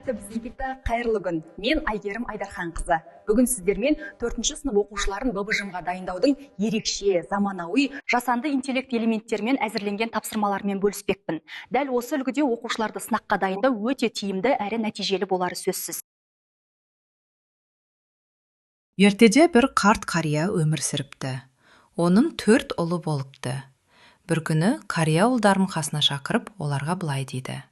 Бізге қайырлы күн. Мен Айгерім Айдарханқызы. Бүгін сіздермен 4-ші сынып оқушыларын ББЖ-ға дайындаудың ерекше, заманауи, жасанды интеллект элементтерімен әзірленген тапсырмалармен бөліспекпін. Дәл осы үлгіде оқушыларды сынаққа дайындау өте тиімді әрі нәтижелі болары сөзсіз. Ертеде бір қарт қария өмір сүріпті. Оның 4 ұлы болыпты. Бір күні қария ұлдарын қасына шақырып, оларға былай дейді: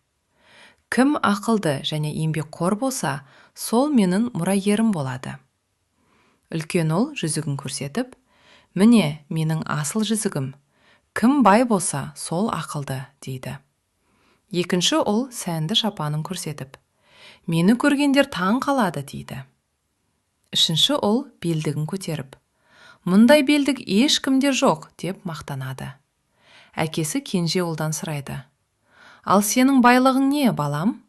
кім ақылды және еңбекқор болса, сол менің мұрагерім болады. Үлкен ұл жүзігін көрсетіп: міне менің асыл жүзігім. Кім бай болса, сол ақылды, дейді. Екінші ұл сәнді шапанын көрсетіп: мені көргендер таң қалады, дейді. Үшінші ұл белдігін көтеріп: мұндай белдік ешкімде жоқ, деп мақтанады. Әкесі кенже ұлдан сұрайды: ал сенің байлығың не, балам?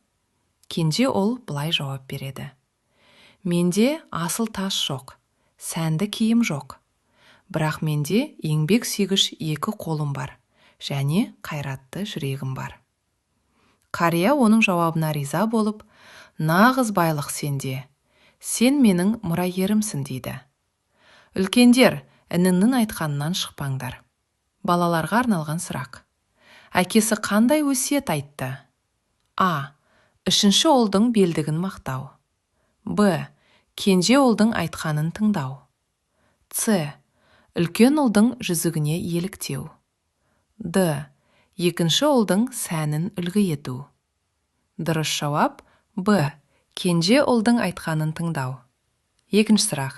Кенже ұл былай жауап береді: менде асыл тас жоқ, сәнді киім жоқ. Бірақ менде еңбек сүйгіш 2 қолым бар, және қайратты жүрегім бар. Қария оның жауабына риза болып: нағыз байлық сенде. Сен менің мұрагерімсің, дейді. Үлкендер, ініңнің айтқанынан шықпаңдар. Балаларға арналған сұрақ. Әкесі қандай өсиет айтты? А. Үшінші ұлдың белдігін мақтау. Б. Кенже ұлдың айтқанын тыңдау. С. Үлкен ұлдың жүзігіне еліктеу. Д. Екінші ұлдың сәнін үлгі ету. Дұрыс жауап Б. Кенже ұлдың айтқанын тыңдау. Екінші сұрақ.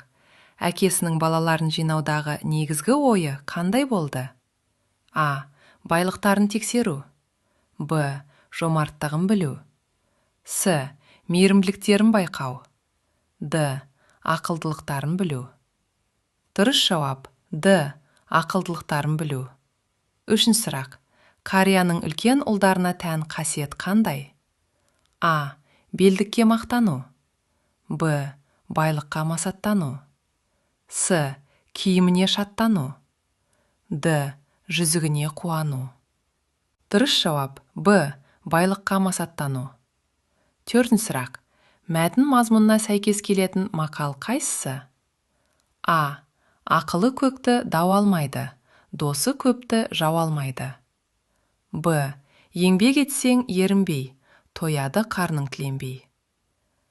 Әкесінің балаларын жинаудағы негізгі ойы қандай болды? А. Байлықтарын тексеру. Б. Жомарттығын білу. С. Мейірімділіктерін байқау. Д. Ақылдылықтарын білу. Дұрыс жауап Д. Ақылдылықтарын білу. Үшінші сұрақ. Қарияның үлкен ұлдарына тән қасиет қандай? А. Белдікке мақтану. Б. Байлыққа масаттану. С. Киіміне шаттану. Д. Жүзігіне қуану. Дұрыс жауап Б. Байлыққа масаттану. Төртінші сұрақ. Мәтін мазмұнына сәйкес келетін мақал қайсысы? А. Ақылы көкті дау алмайды, досы көпті жау алмайды. Б. Еңбек етсең ерінбей, тояды қарның тіленбей.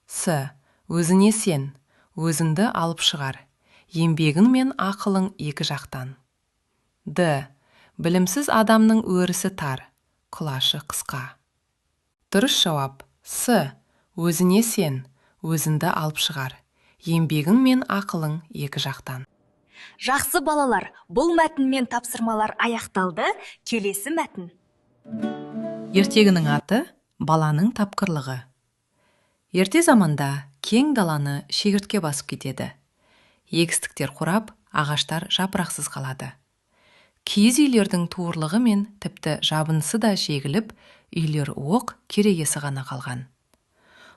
С. Өзіне сен, өзіңді алып шығар, еңбегің мен ақылың екі жақтан. Д. Білімсіз адамның өрісі тар, құлашы қысқа. Дұрыс жауап С. Өзіне сен, өзіңді алып шығар, еңбегің мен ақылың екі жақтан. Жақсы балалар, бұл мәтінмен тапсырмалар аяқталды. Келесі мәтін. Ертегінің аты баланың тапқырлығы. Ерте заманда кең даланы шегіртке басып кетеді. Егістіктер қурап, ағаштар жапырақсыз қалады. Киіз үйлердің туырлығы мен тіпті жабынысы да жегіліп, үйлер оқ керегесі ғана қалған.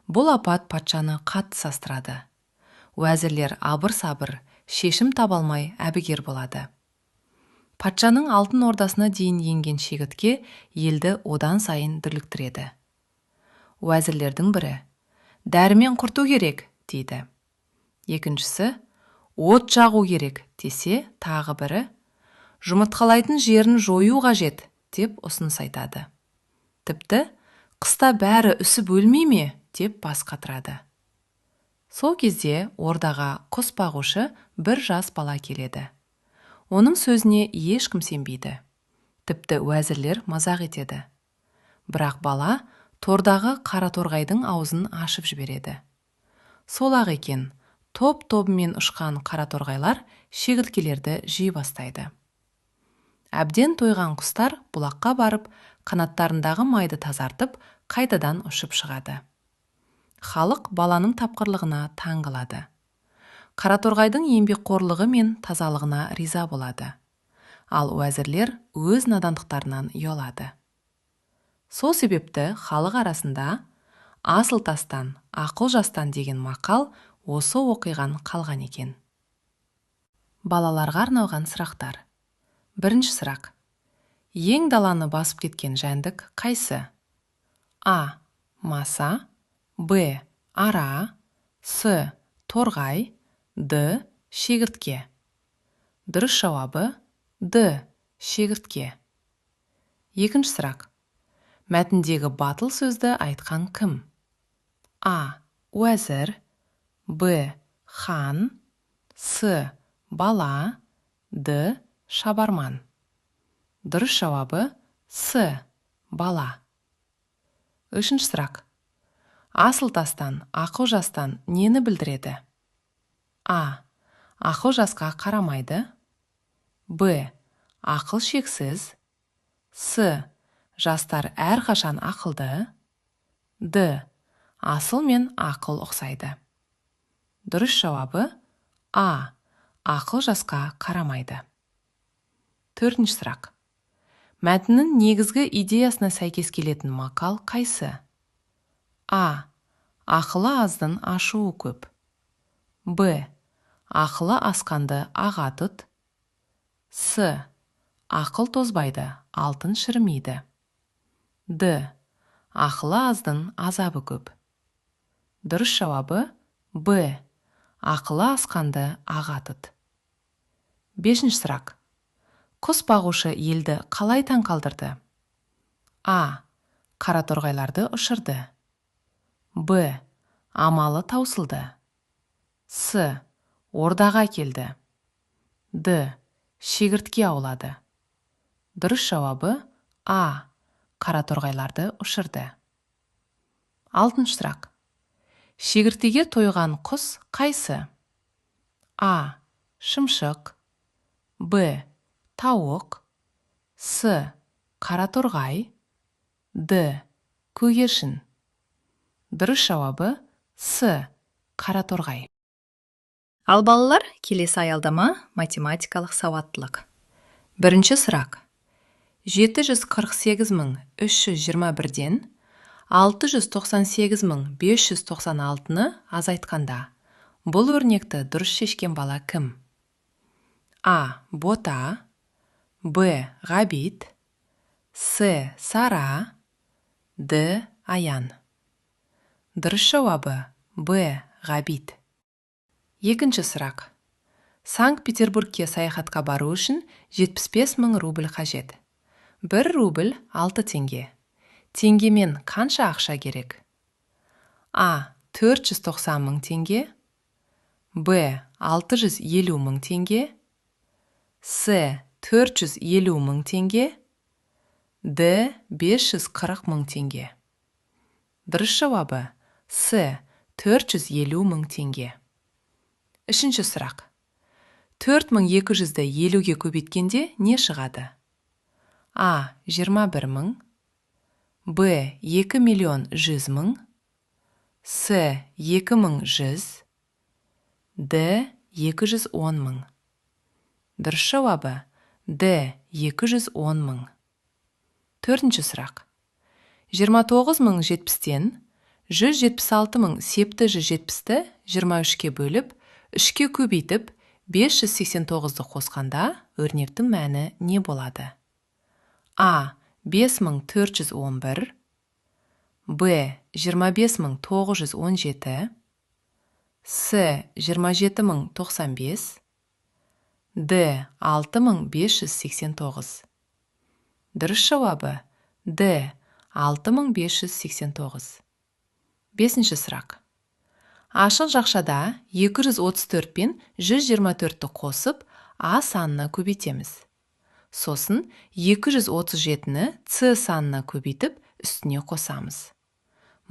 Бұл апат патшаны қатты састырады. Уәзірлер абыр-сабыр, шешім таба алмай әбігер болады. Патшаның алтын ордасына дейін енген шегіртке елді одан сайын дүрліктіреді. Уәзірлердің бірі: дәрімен құрту керек, дейді. Екіншісі: от жағу керек, десе, тағы бірі: жұмыртқалайтын жерін жою қажет, деп ұсыныс айтады. Тіпті қыста бәрі үсіп өлмей ме, деп бас қатырады. Сол кезде ордаға құс бағушы бір жас бала келеді. Оның сөзіне ешкім сенбейді. Тіпті уәзірлер мазақ етеді. Бірақ бала тордағы қараторғайдың аузын ашып жібереді. Сол-ақ екен, топ-тобымен ұшқан қараторғайлар шегірткелерді жей бастайды. Әбден тойған құстар бұлаққа барып, қанаттарындағы майды тазартып, қайтадан ұшып шығады. Халық баланың тапқырлығына таң қалады. Қараторғайдың еңбекқорлығы мен тазалығына риза болады. Ал уәзірлер өз надандықтарынан ұялады. Сол себепті халық арасында асыл тастан, ақыл жастан деген мақал осы оқиған қалған екен. Балаларға арналған сұрақтар. Бірінші сұрақ. Ең даланы басып кеткен жәндік қайсы? А. Маса. Б. Ара. С. Торғай. Д. Шегіртке. Дұрыс жауабы Д. Шегіртке. Екінші сұрақ. Мәтіндегі батыл сөзді айтқан кім? А. Уәзір. Б. Хан. С. Бала. Д. Шабарман. Дұрыс жауабы С. Бала. Үшінші сұрақ. Асыл тастан, ақыл жастан нені білдіреді? А. Ақыл жасқа қарамайды. Б. Ақыл шексіз. С. Жастар әрқашан ақылды. Д. Асыл мен ақыл ұқсайды. Дұрыс жауабы А. Ақыл жасқа қарамайды. Төртінші сұрақ. Мәтіннің негізгі идеясына сәйкес келетін мақал қайсы? А. Ақылы аздың ашуы көп. Б. Ақылы асқанды аға тұт. С. Ақыл тозбайды, алтын шірімейді. Д. Ақылы аздың азабы көп. Дұрыс жауабы Б. Ақылы асқанды аға тұт. Бесінші сұрақ. Құс бағушы елді қалай таң қалдырды? А. Қараторғайларды ұшырды. Б. Амалы таусылды. С. Ордаға келді. Д. Шегіртке аулады. Дұрыс жауабы А. Қараторғайларды ұшырды. Алтыншы сұрақ. Шегіртеге тойған құс қайсы? А. Шымшық. Б. Тауық. С. Қараторғай. Д. Көгершін. Дұрыс жауабы С. Қараторғай. Ал балалар, келесі аялдама математикалық сауаттылық. Бірінші сұрақ. 748.321-ден 698.596-ны азайтқанда, бұл өрнекті дұрыс шешкен бала кім? А. Бота. Б. Ғабит. С. Сара. Д. Аян. Дұрыс жауабы Б. Ғабит. Екінші сұрақ. Санкт-Петербургке саяхатқа бару үшін 75 000 рубль қажет. 1 рубль 6 теңге. Теңгемен қанша ақша керек? А. 490 000 теңге. Б. 650 000 теңге. С. 450 000 теңге. Д. 540 000 теңге. Дұрыс жауабы С. 450 000 теңге. Үшінші сұрақ. 4200-ді 50-ге көбейткенде не шығады? А. 21 000. Б. 2 100 000. С. 2100. Д. 210 000. Дұрыс жауабы Д. 210 000. Төртінші сұрақ. 29 070-тен 176 000 септі 170-ті 23-ке бөліп, 3-ке көбейтіп, 589-ды қосқанда өрнектің мәні не болады? А. 5411. Б. 25917. С. 27095. Д. 6589. Дұрыс жауабы Д. 6589. Бесінші сұрақ. Ашық жақшада 234 пен 124-ті қосып, А санына көбейтеміз. Сосын 237-ні С санына көбейтіп, үстіне қосамыз.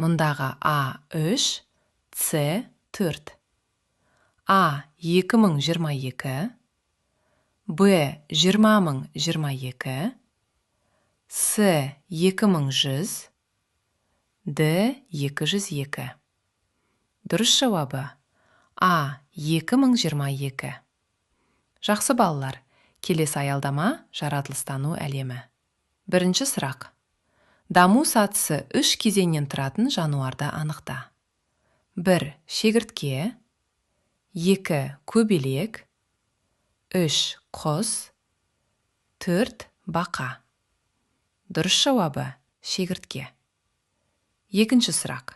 Мұндағы А 3, С 4. А 2022, Б 20022, С 2100, Д 202. Дұрыс жауабы А 2022. Жақсы балалар, келесі аялдама жаратылыстану әлемі. Бірінші сұрақ. Даму сатысы 3 кезеңнен тұратын жануарды анықта. 1. Шегіртке. 2. Көбелек. 3. Құс. 4. Бақа. Дұрыс жауабы шегіртке. Екінші сұрақ.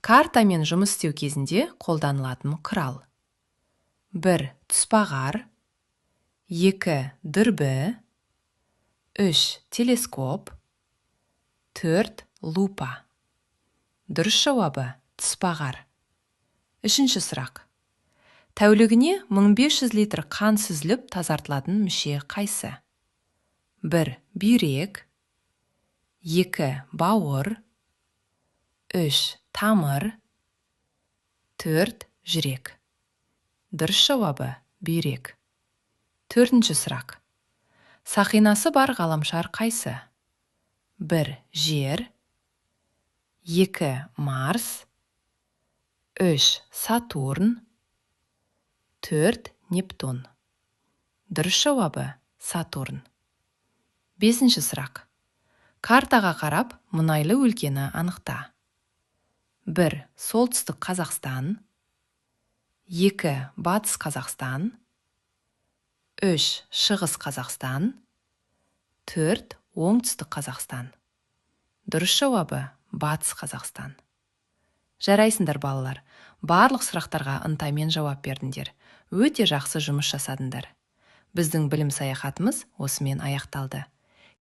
Картамен жұмыс істеу кезінде қолданылатын құрал. 1. Тұспағар. 2. Дүрбі. 3. Телескоп. 4. Лупа. Дұрыс жауабы тұспағар. 3-ші сұрақ. Тәулігіне 1500 литр қан сүзіліп тазартылатын мүше қайсы? 1. Бүйрек. 2. Бауыр. 3. Тамыр. 4. Жүрек. Дұрыс жауабы бүйрек. 4-ші сұрақ. Сақинасы бар ғаламшар қайсы? 1. Жер. 2. Марс. 3. Сатурн. 4. Нептун. Дұрыс жауабы Сатурн. 5-ші сұрақ. Картаға қарап, мұнайлы өлкені анықта. 1. Солтүстік Қазақстан. 2. Батыс Қазақстан. 3. Шығыс Қазақстан. 4. Оңтүстік Қазақстан. Дұрыс жауабы Батыс Қазақстан. Жарайсыңдар балалар, барлық сұрақтарға ынтамен жауап бердіңдер. Өте жақсы жұмыс жасадыңдар. Біздің білім саяхатымыз осымен аяқталды.